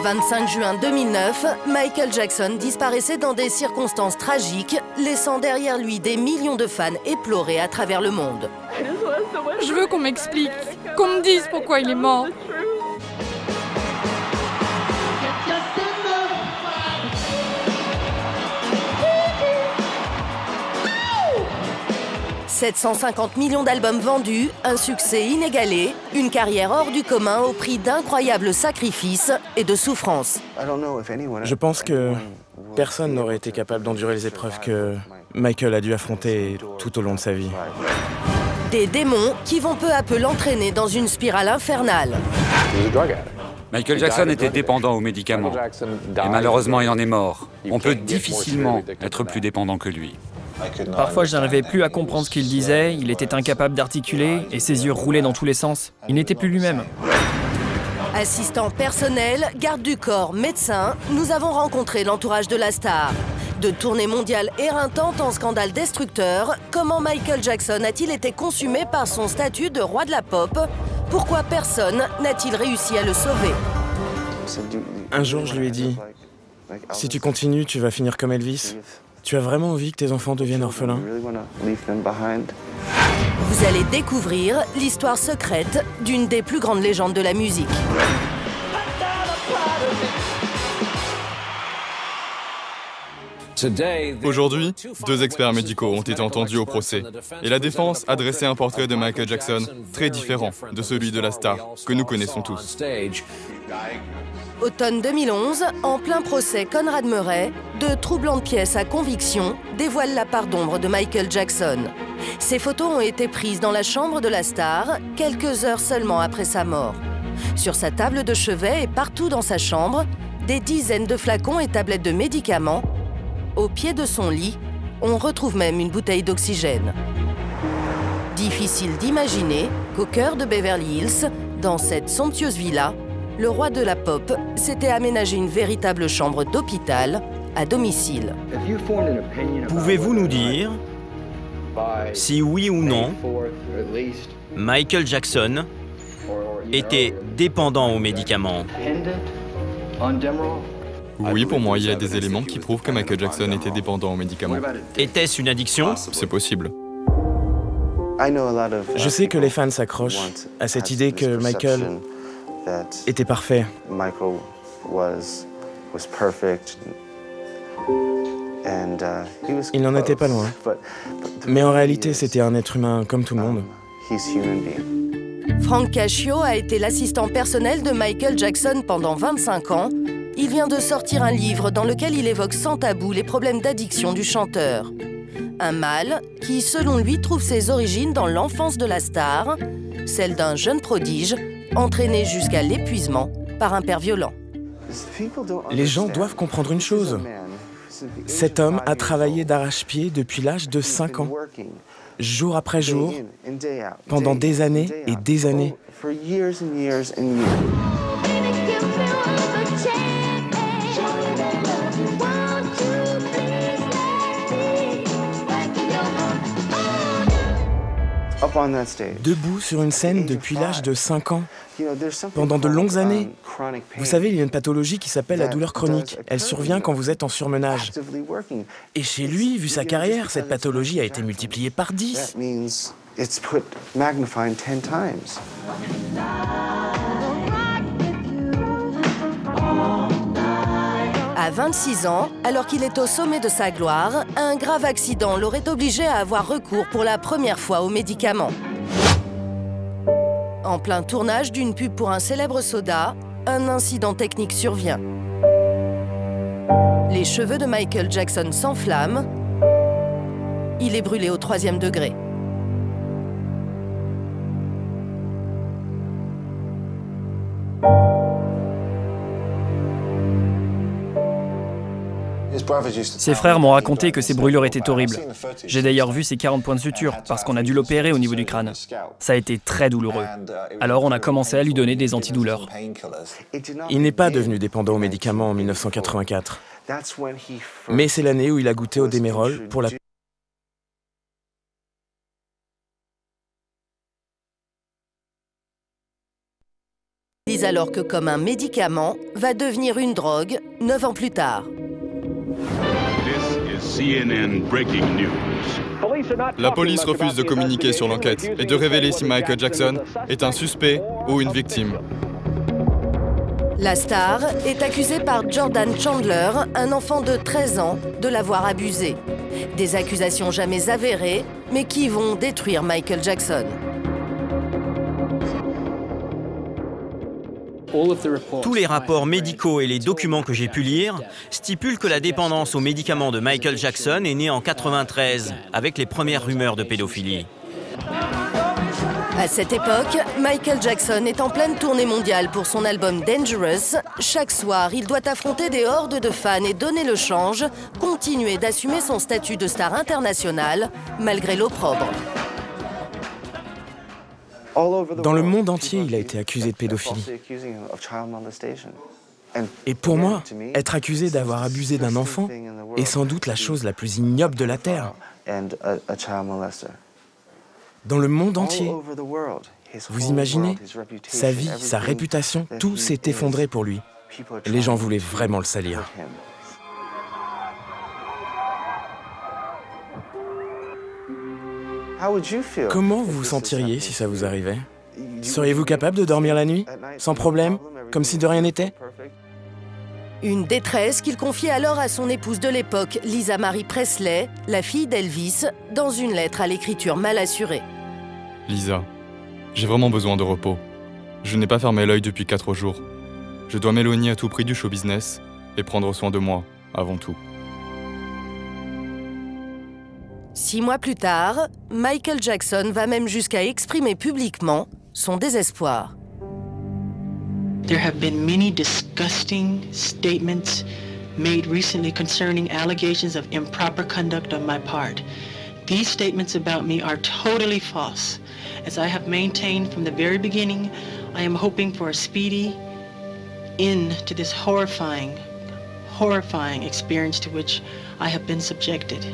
25 juin 2009, Michael Jackson disparaissait dans des circonstances tragiques, laissant derrière lui des millions de fans éplorés à travers le monde. Je veux qu'on m'explique, qu'on me dise pourquoi il est mort. « 750 millions d'albums vendus, un succès inégalé, une carrière hors du commun au prix d'incroyables sacrifices et de souffrances. » Je pense que personne n'aurait été capable d'endurer les épreuves que Michael a dû affronter tout au long de sa vie. Des démons qui vont peu à peu l'entraîner dans une spirale infernale. Michael Jackson était dépendant aux médicaments. Et malheureusement, il en est mort. On peut difficilement être plus dépendant que lui. Parfois, je n'arrivais plus à comprendre ce qu'il disait, il était incapable d'articuler et ses yeux roulaient dans tous les sens. Il n'était plus lui-même. Assistant personnel, garde du corps, médecin, nous avons rencontré l'entourage de la star. De tournées mondiales éreintantes en scandale destructeur, comment Michael Jackson a-t-il été consumé par son statut de roi de la pop? Pourquoi personne n'a-t-il réussi à le sauver? Un jour, je lui ai dit, « Si tu continues, tu vas finir comme Elvis. Tu as vraiment envie que tes enfants deviennent orphelins ?» Vous allez découvrir l'histoire secrète d'une des plus grandes légendes de la musique. Aujourd'hui, 2 experts médicaux ont été entendus au procès et la défense a dressé un portrait de Michael Jackson très différent de celui de la star que nous connaissons tous. Automne 2011, en plein procès Conrad Murray, de troublantes pièces à conviction dévoilent la part d'ombre de Michael Jackson. Ces photos ont été prises dans la chambre de la star, quelques heures seulement après sa mort. Sur sa table de chevet et partout dans sa chambre, des dizaines de flacons et tablettes de médicaments. Au pied de son lit, on retrouve même une bouteille d'oxygène. Difficile d'imaginer qu'au cœur de Beverly Hills, dans cette somptueuse villa, le roi de la pop s'était aménagé une véritable chambre d'hôpital à domicile. Pouvez-vous nous dire si oui ou non Michael Jackson était dépendant aux médicaments? Oui, pour moi, il y a des éléments qui prouvent que Michael Jackson était dépendant aux médicaments. Était-ce une addiction? C'est possible. Je sais que les fans s'accrochent à cette idée que Michael était parfait. Il n'en était pas loin. Mais en réalité, c'était un être humain comme tout le monde. Frank Cascio a été l'assistant personnel de Michael Jackson pendant 25 ans. Il vient de sortir un livre dans lequel il évoque sans tabou les problèmes d'addiction du chanteur. Un mal qui, selon lui, trouve ses origines dans l'enfance de la star, celle d'un jeune prodige entraîné jusqu'à l'épuisement par un père violent. Les gens doivent comprendre une chose. Cet homme a travaillé d'arrache-pied depuis l'âge de 5 ans, jour après jour, pendant des années et des années. Debout sur une scène depuis l'âge de 5 ans, pendant de longues années. Vous savez, il y a une pathologie qui s'appelle la douleur chronique. Elle survient quand vous êtes en surmenage. Et chez lui, vu sa carrière, cette pathologie a été multipliée par 10. À 26 ans, alors qu'il est au sommet de sa gloire, un grave accident l'aurait obligé à avoir recours pour la première fois aux médicaments. En plein tournage d'une pub pour un célèbre soda, un incident technique survient. Les cheveux de Michael Jackson s'enflamment. Il est brûlé au 3e degré. Ses frères m'ont raconté que ses brûlures étaient horribles. J'ai d'ailleurs vu ses 40 points de suture parce qu'on a dû l'opérer au niveau du crâne. Ça a été très douloureux. Alors on a commencé à lui donner des antidouleurs. Il n'est pas devenu dépendant aux médicaments en 1984. Mais c'est l'année où il a goûté au Demerol pour la alors que comme un médicament va devenir une drogue 9 ans plus tard. La police refuse de communiquer sur l'enquête et de révéler si Michael Jackson est un suspect ou une victime. La star est accusée par Jordan Chandler, un enfant de 13 ans, de l'avoir abusée. Des accusations jamais avérées, mais qui vont détruire Michael Jackson. Tous les rapports médicaux et les documents que j'ai pu lire stipulent que la dépendance aux médicaments de Michael Jackson est née en 1993, avec les premières rumeurs de pédophilie. À cette époque, Michael Jackson est en pleine tournée mondiale pour son album Dangerous. Chaque soir, il doit affronter des hordes de fans et donner le change, continuer d'assumer son statut de star internationale, malgré l'opprobre. Dans le monde entier, il a été accusé de pédophilie. Et pour moi, être accusé d'avoir abusé d'un enfant est sans doute la chose la plus ignoble de la Terre. Dans le monde entier, vous imaginez, sa vie, sa réputation, tout s'est effondré pour lui. Les gens voulaient vraiment le salir. Comment vous vous sentiriez si ça vous arrivait? Seriez-vous capable de dormir la nuit, sans problème, comme si de rien n'était? Une détresse qu'il confie alors à son épouse de l'époque, Lisa Marie Presley, la fille d'Elvis, dans une lettre à l'écriture mal assurée. Lisa, j'ai vraiment besoin de repos. Je n'ai pas fermé l'œil depuis 4 jours. Je dois m'éloigner à tout prix du show business et prendre soin de moi, avant tout. 6 mois plus tard, Michael Jackson va même jusqu'à exprimer publiquement son désespoir. There have been many disgusting statements made recently concerning allegations of improper conduct on my part. These statements about me are totally false. As I have maintained from the very beginning, I am hoping for a speedy end to this horrifying experience to which I have been subjected.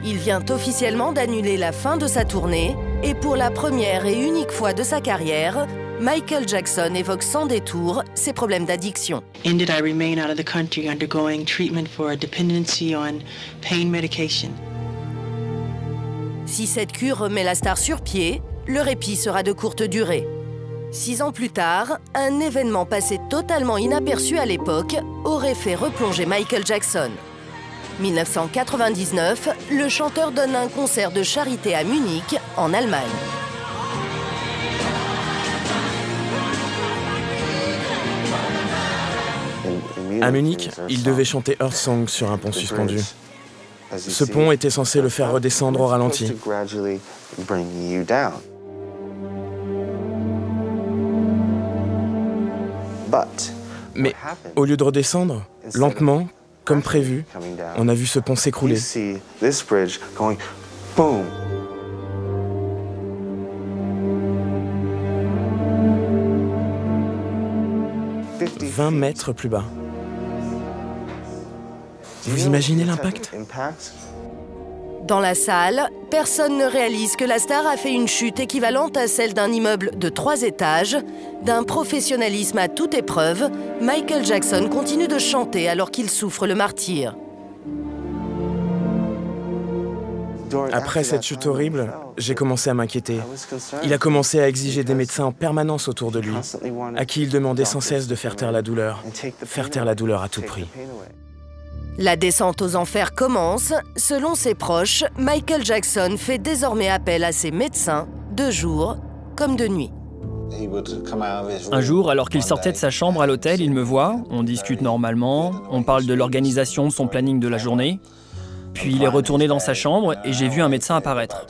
Il vient officiellement d'annuler la fin de sa tournée et pour la première et unique fois de sa carrière, Michael Jackson évoque sans détour ses problèmes d'addiction. Ended, I remain out of the country undergoing treatment for a dependency on pain medication. Si cette cure remet la star sur pied, le répit sera de courte durée. 6 ans plus tard, un événement passé totalement inaperçu à l'époque aurait fait replonger Michael Jackson. 1999, le chanteur donne un concert de charité à Munich, en Allemagne. À Munich, il devait chanter Earth Song sur un pont suspendu. Ce pont était censé le faire redescendre au ralenti. Mais au lieu de redescendre, lentement, comme prévu, on a vu ce pont s'écrouler. 20 mètres plus bas. Vous imaginez l'impact? Dans la salle, personne ne réalise que la star a fait une chute équivalente à celle d'un immeuble de 3 étages. D'un professionnalisme à toute épreuve, Michael Jackson continue de chanter alors qu'il souffre le martyre. Après cette chute horrible, j'ai commencé à m'inquiéter. Il a commencé à exiger des médecins en permanence autour de lui, à qui il demandait sans cesse de faire taire la douleur à tout prix. La descente aux enfers commence. Selon ses proches, Michael Jackson fait désormais appel à ses médecins, de jour comme de nuit. Un jour, alors qu'il sortait de sa chambre à l'hôtel, il me voit, on discute normalement, on parle de l'organisation de son planning de la journée. Puis il est retourné dans sa chambre et j'ai vu un médecin apparaître.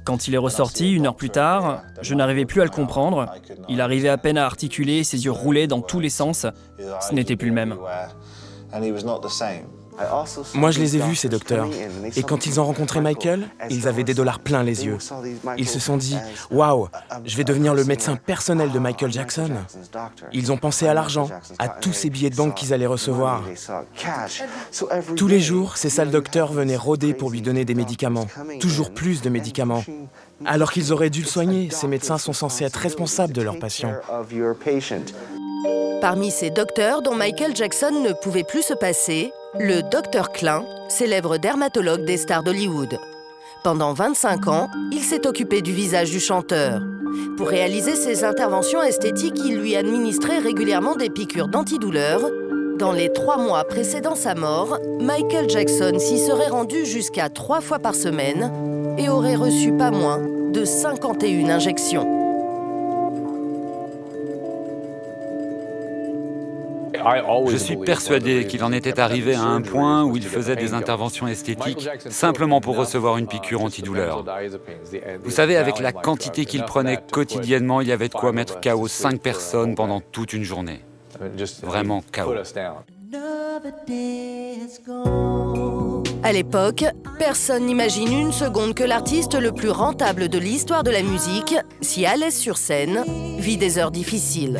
Quand il est ressorti, 1 heure plus tard, je n'arrivais plus à le comprendre. Il arrivait à peine à articuler, ses yeux roulaient dans tous les sens. Ce n'était plus le même. Moi, je les ai vus, ces docteurs. Et quand ils ont rencontré Michael, ils avaient des dollars plein les yeux. Ils se sont dit « Waouh, je vais devenir le médecin personnel de Michael Jackson ». Ils ont pensé à l'argent, à tous ces billets de banque qu'ils allaient recevoir. Tous les jours, ces sales docteurs venaient rôder pour lui donner des médicaments. Toujours plus de médicaments. Alors qu'ils auraient dû le soigner, ces médecins sont censés être responsables de leurs patients. Parmi ces docteurs dont Michael Jackson ne pouvait plus se passer, le Dr Klein, célèbre dermatologue des stars d'Hollywood. Pendant 25 ans, il s'est occupé du visage du chanteur. Pour réaliser ses interventions esthétiques, il lui administrait régulièrement des piqûres d'antidouleurs. Dans les 3 mois précédant sa mort, Michael Jackson s'y serait rendu jusqu'à 3 fois par semaine et aurait reçu pas moins de 51 injections. Je suis persuadé qu'il en était arrivé à un point où il faisait des interventions esthétiques simplement pour recevoir une piqûre antidouleur. Vous savez, avec la quantité qu'il prenait quotidiennement, il y avait de quoi mettre KO 5 personnes pendant toute une journée. Vraiment KO. À l'époque, personne n'imagine une seconde que l'artiste le plus rentable de l'histoire de la musique, si à l'aise sur scène, vit des heures difficiles.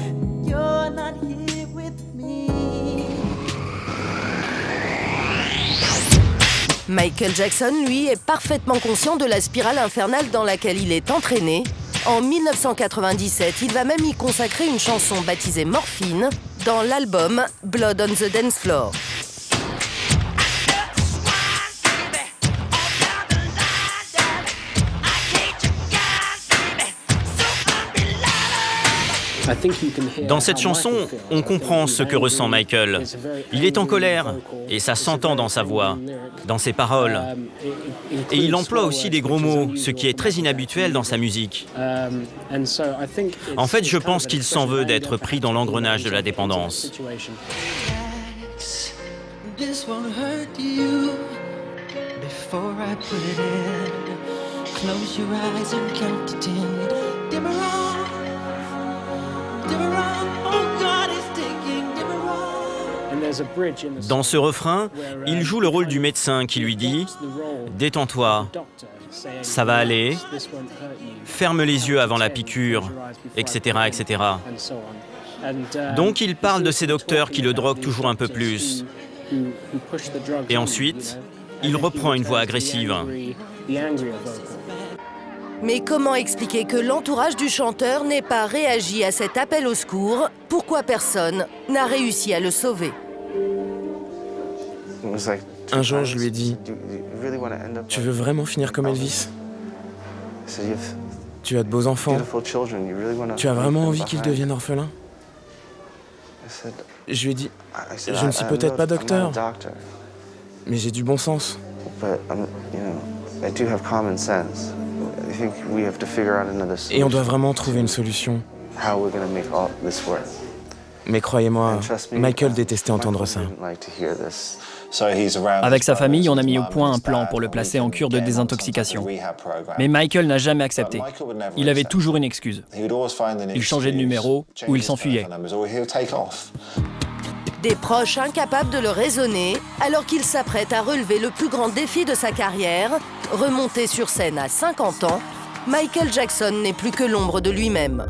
Michael Jackson, lui, est parfaitement conscient de la spirale infernale dans laquelle il est entraîné. En 1997, il va même y consacrer une chanson baptisée Morphine dans l'album Blood on the Dance Floor. Dans cette chanson, on comprend ce que ressent Michael. Il est en colère, et ça s'entend dans sa voix, dans ses paroles. Et il emploie aussi des gros mots, ce qui est très inhabituel dans sa musique. En fait, je pense qu'il s'en veut d'être pris dans l'engrenage de la dépendance. Dans ce refrain, il joue le rôle du médecin qui lui dit « Détends-toi, ça va aller, ferme les yeux avant la piqûre, etc. etc. » Donc il parle de ces docteurs qui le droguent toujours un peu plus. Et ensuite, il reprend une voix agressive. Mais comment expliquer que l'entourage du chanteur n'ait pas réagi à cet appel au secours? Pourquoi personne n'a réussi à le sauver? Un jour, je lui ai dit « Tu veux vraiment finir comme Elvis? Tu as de beaux enfants. Tu as vraiment envie qu'ils deviennent orphelins ?» Je lui ai dit « Je ne suis peut-être pas docteur, mais j'ai du bon sens. » Et on doit vraiment trouver une solution. Mais croyez-moi, Michael détestait entendre ça. Avec sa famille, on a mis au point un plan pour le placer en cure de désintoxication. Mais Michael n'a jamais accepté. Il avait toujours une excuse. Il changeait de numéro ou il s'enfuyait. Des proches incapables de le raisonner, alors qu'il s'apprête à relever le plus grand défi de sa carrière, remonter sur scène à 50 ans, Michael Jackson n'est plus que l'ombre de lui-même.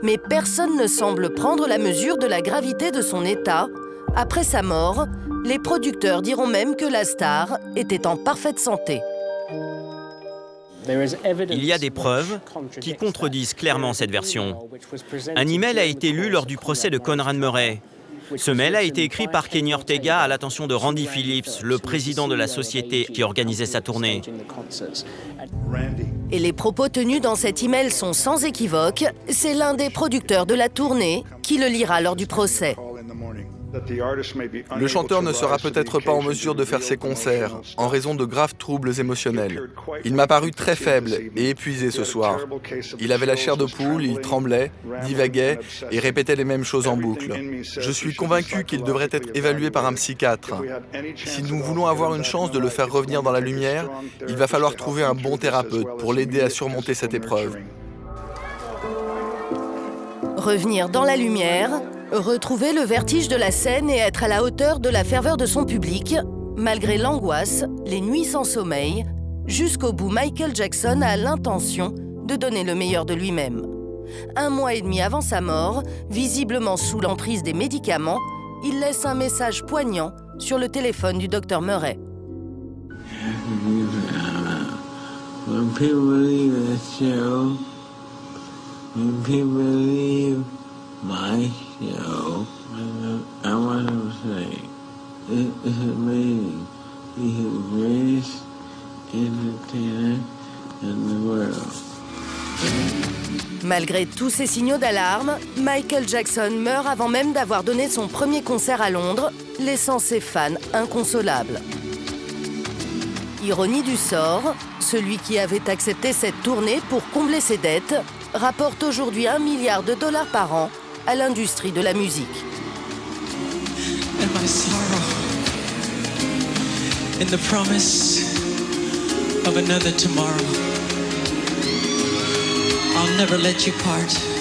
Mais personne ne semble prendre la mesure de la gravité de son état. Après sa mort, les producteurs diront même que la star était en parfaite santé. Il y a des preuves qui contredisent clairement cette version. Un email a été lu lors du procès de Conrad Murray. Ce mail a été écrit par Kenny Ortega à l'attention de Randy Phillips, le président de la société qui organisait sa tournée. Et les propos tenus dans cet email sont sans équivoque. C'est l'un des producteurs de la tournée qui le lira lors du procès. Le chanteur ne sera peut-être pas en mesure de faire ses concerts en raison de graves troubles émotionnels. Il m'a paru très faible et épuisé ce soir. Il avait la chair de poule, il tremblait, divaguait et répétait les mêmes choses en boucle. Je suis convaincu qu'il devrait être évalué par un psychiatre. Si nous voulons avoir une chance de le faire revenir dans la lumière, il va falloir trouver un bon thérapeute pour l'aider à surmonter cette épreuve. Revenir dans la lumière, retrouver le vertige de la scène et être à la hauteur de la ferveur de son public, malgré l'angoisse, les nuits sans sommeil, jusqu'au bout, Michael Jackson a l'intention de donner le meilleur de lui-même. 1 mois et demi avant sa mort, visiblement sous l'emprise des médicaments, il laisse un message poignant sur le téléphone du Dr Murray. When people leave the show, when people leave my show, I want to say, it's amazing. He's the greatest entertainer in the world. Malgré tous ces signaux d'alarme, Michael Jackson meurt avant même d'avoir donné son premier concert à Londres, laissant ses fans inconsolables. Ironie du sort, celui qui avait accepté cette tournée pour combler ses dettes rapporte aujourd'hui $1 milliard par an à l'industrie de la musique. And my sorrow in the promise of another tomorrow. I'll never let you part.